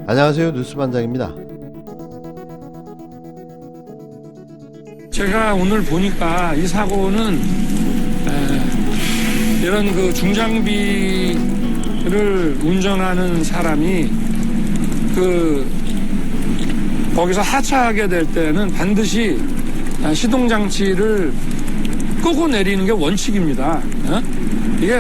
안녕하세요. 뉴스반장입니다. 제가 오늘 보니까 이 사고는 이런 그 중장비를 운전하는 사람이 거기서 하차하게 될 때는 반드시 시동 장치를 끄고 내리는 게 원칙입니다. 이게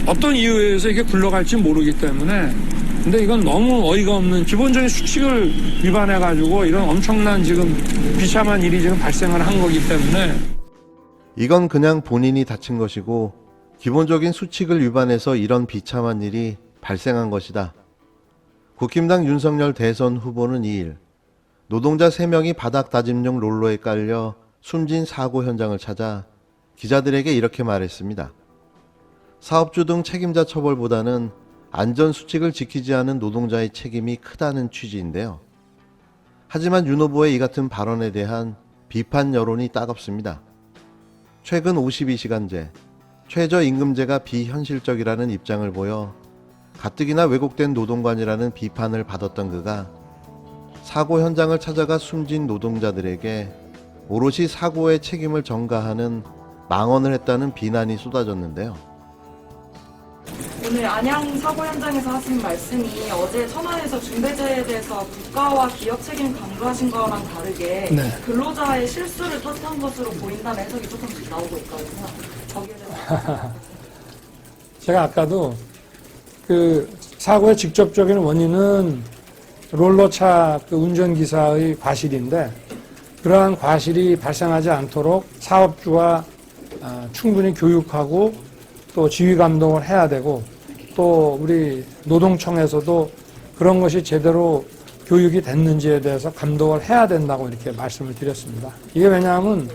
어떤 이유에 의해서 이게 굴러갈지 모르기 때문에. 근데 이건 너무 어이가 없는 기본적인 수칙을 위반해가지고 이런 엄청난 지금 비참한 일이 지금 발생을 한 거기 때문에. 이건 그냥 본인이 다친 것이고 기본적인 수칙을 위반해서 이런 비참한 일이 발생한 것이다. 국힘당 윤석열 대선 후보는 2일 노동자 3명이 바닥 다짐용 롤러에 깔려 숨진 사고 현장을 찾아 기자들에게 이렇게 말했습니다. 사업주 등 책임자 처벌보다는 안전수칙을 지키지 않은 노동자의 책임이 크다는 취지인데요. 하지만 윤 후보의 이 같은 발언에 대한 비판 여론이 따갑습니다. 최근 52시간제, 최저임금제가 비현실적이라는 입장을 보여 가뜩이나 왜곡된 노동관이라는 비판을 받았던 그가 사고 현장을 찾아가 숨진 노동자들에게 오롯이 사고의 책임을 전가하는 망언을 했다는 비난이 쏟아졌는데요. 오늘 안양 사고 현장에서 하신 말씀이 어제 천안에서 중대재해에 대해서 국가와 기업 책임을 강조하신 거랑 다르게 근로자의 실수를 탓한 것으로 보인다는 해석이 조금씩 나오고 있거든요. 거기에 대해서 제가 아까도 그 사고의 직접적인 원인은 롤러차 운전기사의 과실인데 그러한 과실이 발생하지 않도록 사업주와 충분히 교육하고 또 지휘 감독을 해야 되고 또 우리 노동청에서도 그런 것이 제대로 교육이 됐는지에 대해서 감독을 해야 된다고 이렇게 말씀을 드렸습니다. 이게 왜냐하면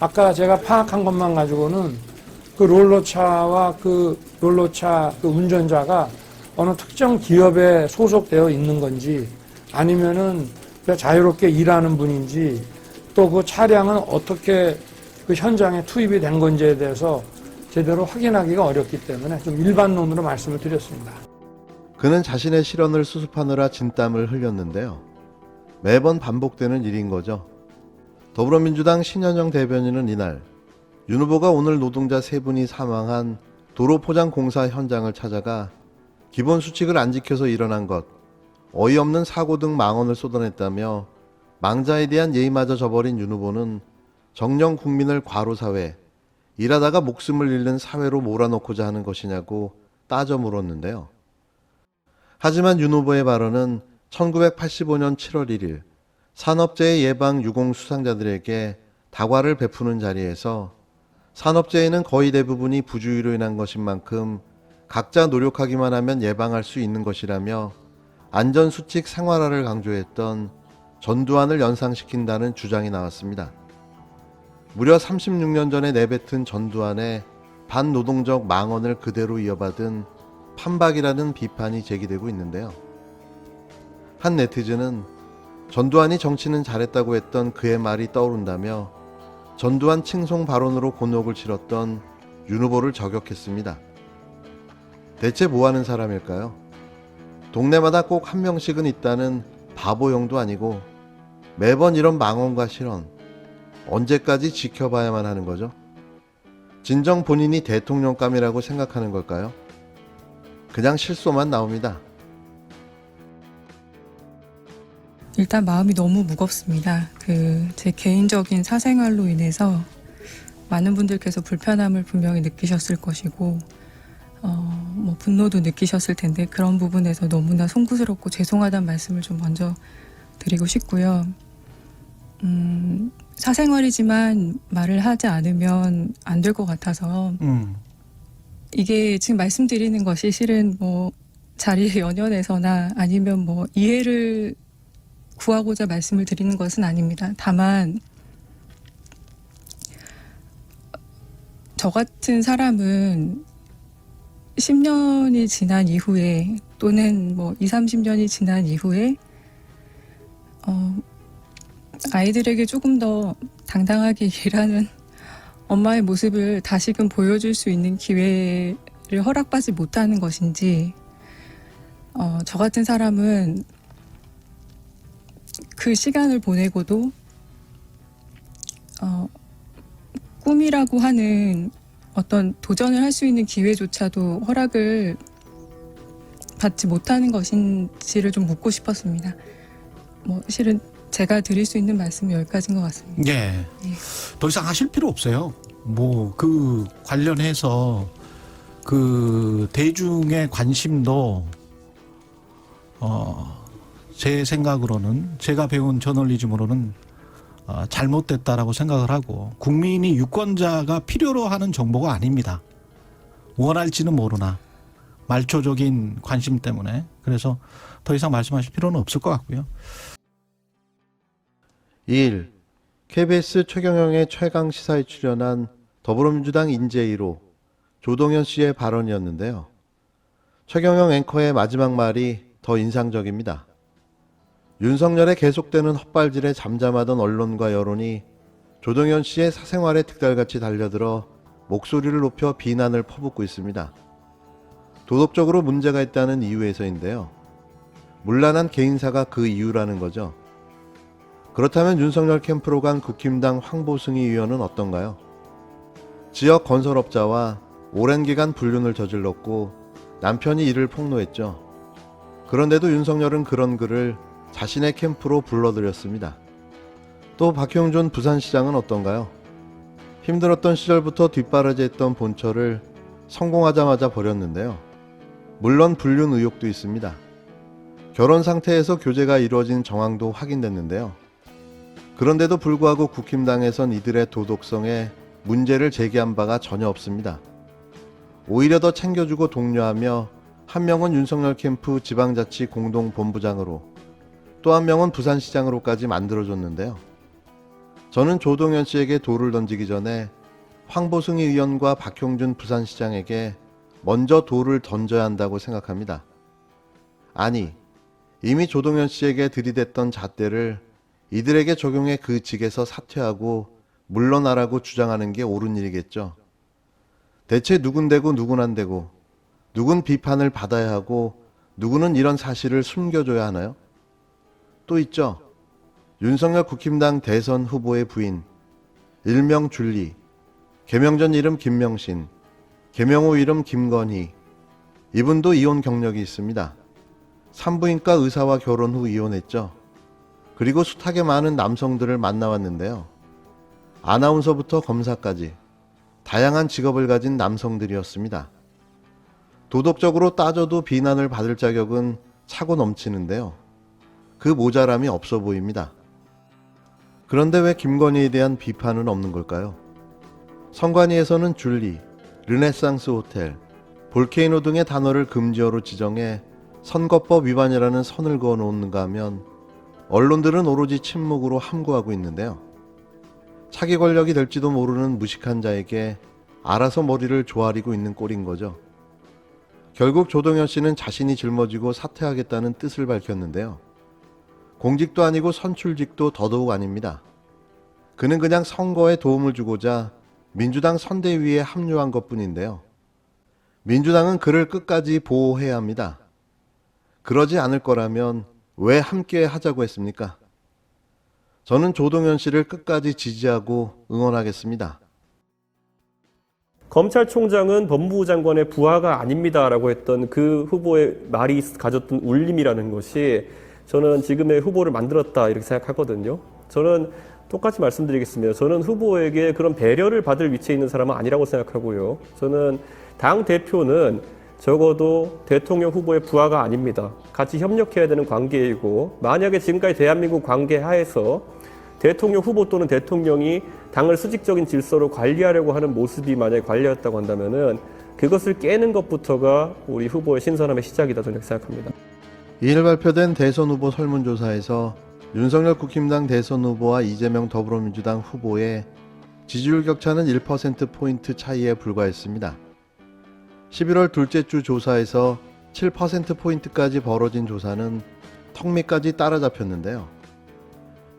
아까 제가 파악한 것만 가지고는 그 롤러차와 그 롤러차 운전자가 어느 특정 기업에 소속되어 있는 건지 아니면은 자유롭게 일하는 분인지 또 그 차량은 어떻게 그 현장에 투입이 된 건지에 대해서 제대로 확인하기가 어렵기 때문에 좀 일반론으로 말씀을 드렸습니다. 그는 자신의 실언을 수습하느라 진땀을 흘렸는데요. 매번 반복되는 일인 거죠. 더불어민주당 신현영 대변인은 이날 윤 후보가 오늘 노동자 3분이 사망한 도로포장공사 현장을 찾아가 기본 수칙을 안 지켜서 일어난 것, 어이없는 사고 등 망언을 쏟아냈다며 망자에 대한 예의마저 저버린 윤 후보는 정녕 국민을 과로사회, 일하다가 목숨을 잃는 사회로 몰아넣고자 하는 것이냐고 따져 물었는데요. 하지만 윤 후보의 발언은 1985년 7월 1일 산업재해 예방 유공 수상자들에게 다과를 베푸는 자리에서 산업재해는 거의 대부분이 부주의로 인한 것인 만큼 각자 노력하기만 하면 예방할 수 있는 것이라며 안전수칙 생활화를 강조했던 전두환을 연상시킨다는 주장이 나왔습니다. 무려 36년 전에 내뱉은 전두환의 반노동적 망언을 그대로 이어받은 판박이라는 비판이 제기되고 있는데요. 한 네티즌은 전두환이 정치는 잘했다고 했던 그의 말이 떠오른다며 전두환 칭송 발언으로 곤혹을 치렀던 윤 후보를 저격했습니다. 대체 뭐하는 사람일까요? 동네마다 꼭 한 명씩은 있다는 바보용도 아니고 매번 이런 망언과 실언, 언제까지 지켜봐야만 하는 거죠? 진정 본인이 대통령감이라고 생각하는 걸까요? 그냥 실소만 나옵니다. 일단 마음이 너무 무겁습니다. 제 개인적인 사생활로 인해서 많은 분들께서 불편함을 분명히 느끼셨을 것이고 분노도 느끼셨을 텐데 그런 부분에서 너무나 송구스럽고 죄송하다는 말씀을 좀 먼저 드리고 싶고요. 사생활이지만 말을 하지 않으면 안 될 것 같아서 이게 지금 말씀드리는 것이 실은 자리에 연연해서나 아니면 이해를 구하고자 말씀을 드리는 것은 아닙니다. 다만 저 같은 사람은 10년이 지난 이후에 또는 20, 30년이 지난 이후에 아이들에게 조금 더 당당하게 일하는 엄마의 모습을 다시금 보여줄 수 있는 기회를 허락받지 못하는 것인지 저 같은 사람은 그 시간을 보내고도 꿈이라고 하는 어떤 도전을 할 수 있는 기회조차도 허락을 받지 못하는 것인지를 좀 묻고 싶었습니다. 실은 제가 드릴 수 있는 말씀은 여기까지인 것 같습니다. 예. 더 이상 하실 필요 없어요. 그 관련해서 그 대중의 관심도 제 생각으로는, 제가 배운 저널리즘으로는 잘못됐다라고 생각을 하고, 국민이 유권자가 필요로 하는 정보가 아닙니다. 원할지는 모르나 말초적인 관심 때문에. 그래서 더 이상 말씀하실 필요는 없을 것 같고요. 2일 KBS 최경영의 최강시사에 출연한 더불어민주당 인재 1호 조동현 씨의 발언이었는데요. 최경영 앵커의 마지막 말이 더 인상적입니다. 윤석열의 계속되는 헛발질에 잠잠하던 언론과 여론이 조동현 씨의 사생활에 득달같이 달려들어 목소리를 높여 비난을 퍼붓고 있습니다. 도덕적으로 문제가 있다는 이유에서인데요. 문란한 개인사가 그 이유라는 거죠. 그렇다면 윤석열 캠프로 간 국힘당 황보승희 의원은 어떤가요? 지역 건설업자와 오랜 기간 불륜을 저질렀고 남편이 이를 폭로했죠. 그런데도 윤석열은 그런 그를 자신의 캠프로 불러들였습니다. 또 박형준 부산시장은 어떤가요? 힘들었던 시절부터 뒷바라지했던 본처를 성공하자마자 버렸는데요. 물론 불륜 의혹도 있습니다. 결혼 상태에서 교제가 이루어진 정황도 확인됐는데요. 그런데도 불구하고 국힘당에선 이들의 도덕성에 문제를 제기한 바가 전혀 없습니다. 오히려 더 챙겨주고 독려하며 한 명은 윤석열 캠프 지방자치 공동본부장으로, 또 한 명은 부산시장으로까지 만들어줬는데요. 저는 조동현 씨에게 돌을 던지기 전에 황보승희 의원과 박형준 부산시장에게 먼저 돌을 던져야 한다고 생각합니다. 아니, 이미 조동현 씨에게 들이댔던 잣대를 이들에게 적용해 그 직에서 사퇴하고 물러나라고 주장하는 게 옳은 일이겠죠. 대체 누군 되고 누군 안 되고, 누군 비판을 받아야 하고 누구는 이런 사실을 숨겨줘야 하나요? 또 있죠. 윤석열 국힘당 대선 후보의 부인, 일명 줄리, 개명 전 이름 김명신, 개명 후 이름 김건희. 이분도 이혼 경력이 있습니다. 산부인과 의사와 결혼 후 이혼했죠. 그리고 숱하게 많은 남성들을 만나왔는데요. 아나운서부터 검사까지 다양한 직업을 가진 남성들이었습니다. 도덕적으로 따져도 비난을 받을 자격은 차고 넘치는데요. 그 모자람이 없어 보입니다. 그런데 왜 김건희에 대한 비판은 없는 걸까요? 선관위에서는 줄리, 르네상스 호텔, 볼케이노 등의 단어를 금지어로 지정해 선거법 위반이라는 선을 그어 놓는가 하면 언론들은 오로지 침묵으로 함구하고 있는데요. 차기 권력이 될지도 모르는 무식한 자에게 알아서 머리를 조아리고 있는 꼴인 거죠. 결국 조동현 씨는 자신이 짊어지고 사퇴하겠다는 뜻을 밝혔는데요. 공직도 아니고 선출직도 더더욱 아닙니다. 그는 그냥 선거에 도움을 주고자 민주당 선대위에 합류한 것뿐인데요. 민주당은 그를 끝까지 보호해야 합니다. 그러지 않을 거라면 왜 함께 하자고 했습니까? 저는 조동현 씨를 끝까지 지지하고 응원하겠습니다. 검찰총장은 법무부 장관의 부하가 아닙니다라고 했던 그 후보의 말이 가졌던 울림이라는 것이 저는 지금의 후보를 만들었다 이렇게 생각하거든요. 저는 똑같이 말씀드리겠습니다. 저는 후보에게 그런 배려를 받을 위치에 있는 사람은 아니라고 생각하고요. 저는 당 대표는 적어도 대통령 후보의 부하가 아닙니다. 같이 협력해야 되는 관계이고, 만약에 지금까지 대한민국 관계 하에서 대통령 후보 또는 대통령이 당을 수직적인 질서로 관리하려고 하는 모습이 만약에 관리였다고 한다면은 그것을 깨는 것부터가 우리 후보의 신선함의 시작이다 저는 생각합니다. 이일 발표된 대선 후보 설문조사에서 윤석열 국힘당 대선 후보와 이재명 더불어민주당 후보의 지지율 격차는 1%포인트 차이에 불과했습니다. 11월 둘째 주 조사에서 7%포인트까지 벌어진 조사는 턱밑까지 따라잡혔는데요.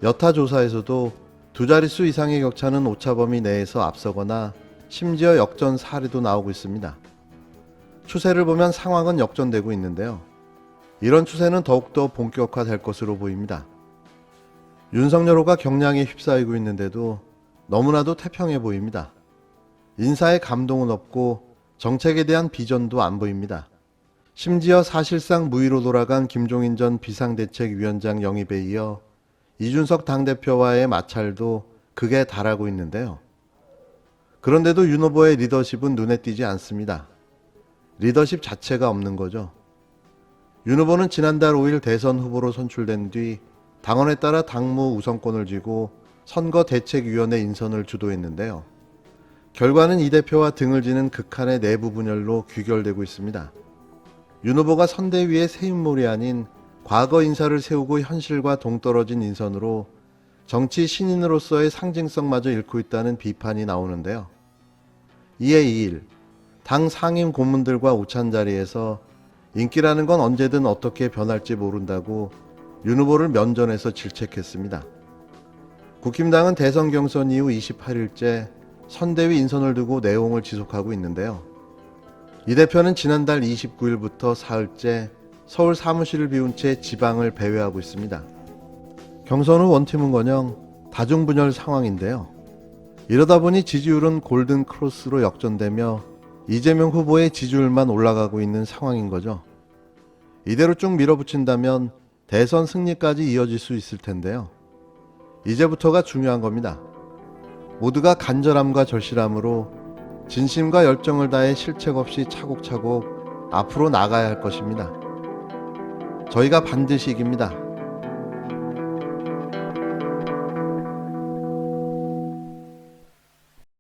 여타 조사에서도 두 자릿수 이상의 격차는 오차범위 내에서 앞서거나 심지어 역전 사례도 나오고 있습니다. 추세를 보면 상황은 역전되고 있는데요. 이런 추세는 더욱더 본격화될 것으로 보입니다. 윤석열 호가 경량에 휩싸이고 있는데도 너무나도 태평해 보입니다. 인사에 감동은 없고 정책에 대한 비전도 안 보입니다. 심지어 사실상 무위로 돌아간 김종인 전 비상대책위원장 영입에 이어 이준석 당대표와의 마찰도 극에 달하고 있는데요. 그런데도 윤 후보의 리더십은 눈에 띄지 않습니다. 리더십 자체가 없는 거죠. 윤 후보는 지난달 5일 대선 후보로 선출된 뒤 당원에 따라 당무 우선권을 쥐고 선거대책위원회 인선을 주도했는데요. 결과는 이 대표와 등을 지는 극한의 내부 분열로 귀결되고 있습니다. 윤 후보가 선대위의 세윤몰이 아닌 과거 인사를 세우고 현실과 동떨어진 인선으로 정치 신인으로서의 상징성마저 잃고 있다는 비판이 나오는데요. 이에 2일 당 상임 고문들과 오찬 자리에서 인기라는 건 언제든 어떻게 변할지 모른다고 윤 후보를 면전에서 질책했습니다. 국힘당은 대선 경선 이후 28일째 선대위 인선을 두고 내용을 지속하고 있는데요. 이 대표는 지난달 29일부터 사흘째 서울 사무실을 비운 채 지방을 배회하고 있습니다. 경선 후 원팀은커녕 다중분열 상황인데요. 이러다 보니 지지율은 골든 크로스로 역전되며 이재명 후보의 지지율만 올라가고 있는 상황인 거죠. 이대로 쭉 밀어붙인다면 대선 승리까지 이어질 수 있을 텐데요. 이제부터가 중요한 겁니다. 모두가 간절함과 절실함으로 진심과 열정을 다해 실책 없이 차곡차곡 앞으로 나가야 할 것입니다. 저희가 반드시 이깁니다.